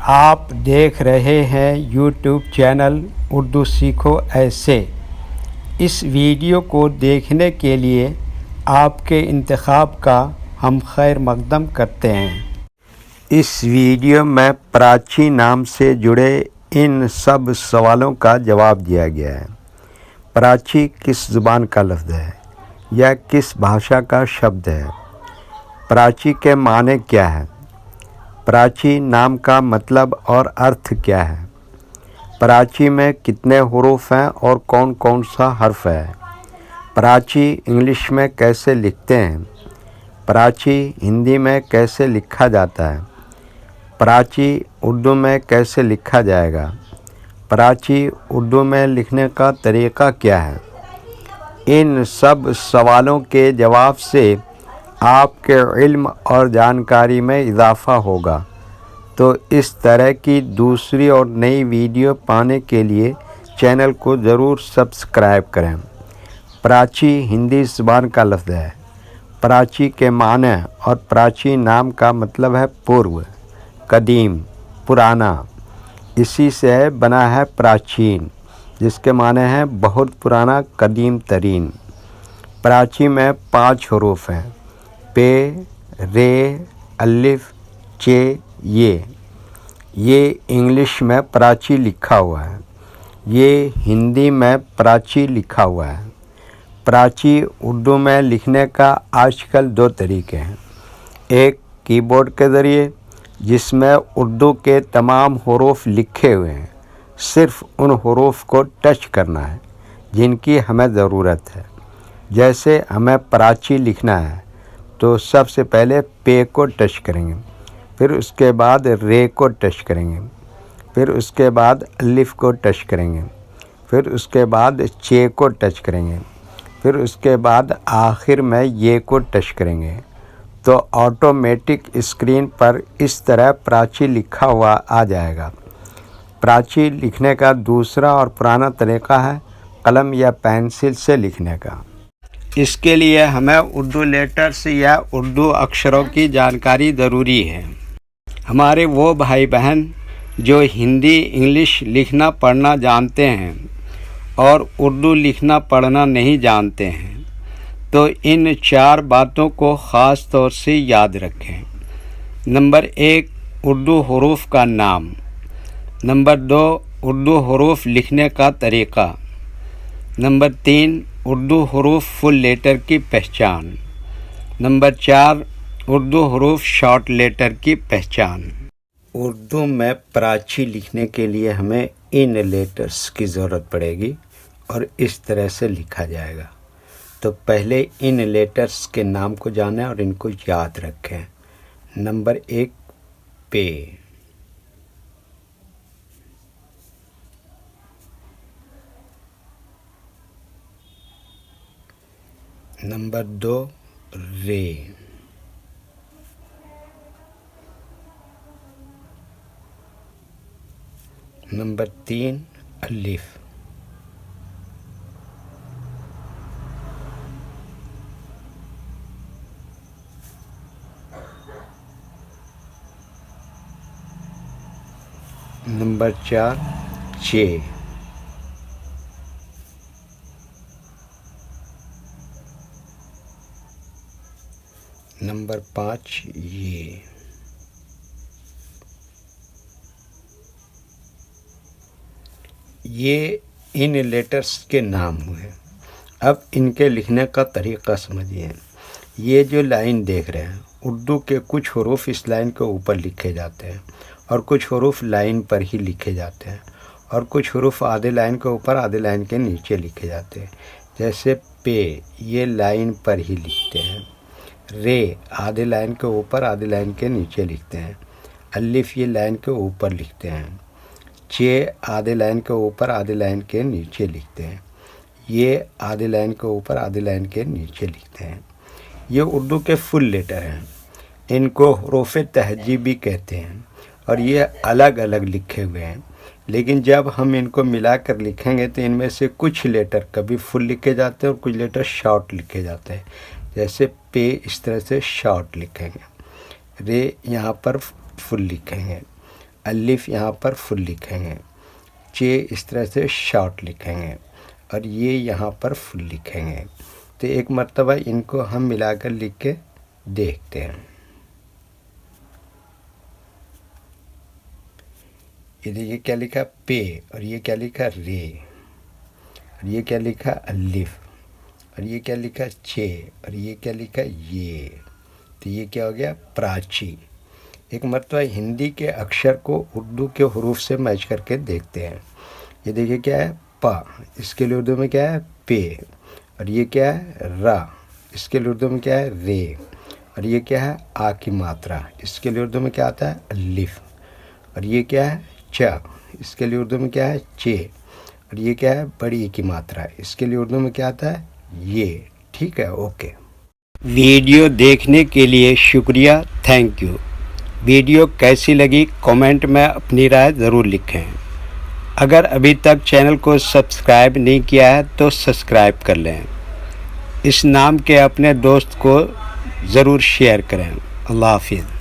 آپ دیکھ رہے ہیں یوٹیوب چینل اردو سیکھو ایسے۔ اس ویڈیو کو دیکھنے کے لیے آپ کے انتخاب کا ہم خیر مقدم کرتے ہیں۔ اس ویڈیو میں پراچی نام سے جڑے ان سب سوالوں کا جواب دیا گیا ہے۔ پراچی کس زبان کا لفظ ہے یا کس بھاشا کا شبد ہے؟ پراچی کے معنی کیا ہے؟ پراچی نام کا مطلب اور ارتھ کیا ہے؟ پراچی میں کتنے حروف ہیں اور کون کون سا حرف ہے؟ پراچی انگلش میں کیسے لکھتے ہیں؟ پراچی ہندی میں کیسے لکھا جاتا ہے؟ پراچی اردو میں کیسے لکھا جائے گا؟ پراچی اردو میں لکھنے کا طریقہ کیا ہے؟ ان سب سوالوں کے جواب سے آپ کے علم اور جانکاری میں اضافہ ہوگا۔ تو اس طرح کی دوسری اور نئی ویڈیو پانے کے لیے چینل کو ضرور سبسکرائب کریں۔ پراچی ہندی زبان کا لفظ ہے۔ پراچی کے معنی اور پراچی نام کا مطلب ہے پورو، قدیم، پرانا۔ اسی سے بنا ہے پراچین، جس کے معنی ہے بہت پرانا، قدیم ترین۔ پراچی میں 5 حروف ہیں: پے، رے، الف، چے، یہ انگلش میں پراچی لکھا ہوا ہے۔ یہ ہندی میں پراچی لکھا ہوا ہے۔ پراچی اردو میں لکھنے کا آج کل 2 طریقے ہیں۔ ایک کی بورڈ کے ذریعے، جس میں اردو کے تمام حروف لکھے ہوئے ہیں، صرف ان حروف کو ٹچ کرنا ہے جن کی ہمیں ضرورت ہے۔ جیسے ہمیں پراچی لکھنا ہے تو سب سے پہلے پے کو ٹچ کریں گے، پھر اس کے بعد رے کو ٹچ کریں گے، پھر اس کے بعد الف کو ٹچ کریں گے، پھر اس کے بعد چے کو ٹچ کریں گے، پھر اس کے بعد آخر میں یہ کو ٹچ کریں گے، تو آٹومیٹک اسکرین پر اس طرح پراچی لکھا ہوا آ جائے گا۔ پراچی لکھنے کا دوسرا اور پرانا طریقہ ہے قلم یا پینسل سے لکھنے کا۔ اس کے لیے ہمیں اردو لیٹرز یا اردو اکشروں کی جانکاری ضروری ہے۔ ہمارے وہ بھائی بہن جو ہندی انگلش لکھنا پڑھنا جانتے ہیں اور اردو لکھنا پڑھنا نہیں جانتے ہیں، تو ان 4 باتوں کو خاص طور سے یاد رکھیں۔ نمبر 1، اردو حروف کا نام۔ نمبر 2، اردو حروف لکھنے کا طریقہ۔ نمبر 3، اردو حروف فل لیٹر کی پہچان۔ نمبر 4، اردو حروف شارٹ لیٹر کی پہچان۔ اردو میں پراچی لکھنے کے لیے ہمیں ان لیٹرز کی ضرورت پڑے گی اور اس طرح سے لکھا جائے گا۔ تو پہلے ان لیٹرز کے نام کو جانیں اور ان کو یاد رکھیں۔ نمبر 1، پے۔ نمبر 2، رے۔ نمبر 3، الف۔ نمبر 4، چے۔ نمبر 5، یہ۔ یہ ان لیٹرز کے نام ہوئے۔ اب ان کے لکھنے کا طریقہ سمجھیے۔ یہ جو لائن دیکھ رہے ہیں، اردو کے کچھ حروف اس لائن کے اوپر لکھے جاتے ہیں اور کچھ حروف لائن پر ہی لکھے جاتے ہیں، اور کچھ حروف آدھے لائن کے اوپر آدھے لائن کے نیچے لکھے جاتے ہیں۔ جیسے پے، یہ لائن پر ہی لکھتے ہیں۔ رے، آدھے لائن کے اوپر آدھے لائن کے نیچے لکھتے ہیں۔ الف، یہ لائن کے اوپر لکھتے ہیں۔ چے، آدھے لائن کے اوپر آدھے لائن کے نیچے لکھتے ہیں۔ یہ آدھے لائن کے اوپر آدھے لائن کے نیچے لکھتے ہیں۔ یہ اردو کے فل لیٹر ہیں۔ ان کو حروف تہجی بھی کہتے ہیں اور یہ الگ الگ لکھے ہوئے ہیں، لیکن جب ہم ان کو ملا کر لکھیں گے تو ان میں سے کچھ لیٹر کبھی فل لکھے جاتے ہیں اور کچھ لیٹر شارٹ لکھے جاتے ہیں۔ جیسے پے اس طرح سے شارٹ لکھیں گے، رے یہاں پر فل لکھیں گے، الف یہاں پر فل لکھیں گے، چے اس طرح سے شارٹ لکھیں گے، اور یہ یہاں پر فل لکھیں گے۔ تو ایک مرتبہ ان کو ہم ملا کر لکھ کے دیکھتے ہیں۔ یہ دیکھیے کیا لکھا پے، اور یہ کیا لکھا رے، اور یہ کیا لکھا الف، اور یہ کیا لکھا چے، اور یہ کیا لکھا یہ۔ تو یہ کیا ہو گیا پراچی۔ ایک مرتبہ ہندی کے اکشر کو اردو کے حروف سے میچ کر کے دیکھتے ہیں۔ یہ دیکھیے کیا ہے پا، اس کے لیے اردو میں کیا ہے پے، اور یہ کیا ہے را، اس کے لیے اردو میں کیا ہے رے، اور یہ کیا ہے آ کی ماترا، اس کے لیے اردو میں کیا آتا ہے الف، اور یہ کیا ہے چا، اس کے لیے اردو میں کیا ہے چے، اور یہ کیا ہے بڑی کی ماترا، اس کے لیے اردو میں کیا آتا ہے یہ۔ ٹھیک ہے، اوکے۔ ویڈیو دیکھنے کے لیے شکریہ، تھینک یو۔ ویڈیو کیسی لگی کامنٹ میں اپنی رائے ضرور لکھیں۔ اگر ابھی تک چینل کو سبسکرائب نہیں کیا ہے تو سبسکرائب کر لیں۔ اس نام کے اپنے دوست کو ضرور شیئر کریں۔ اللہ حافظ۔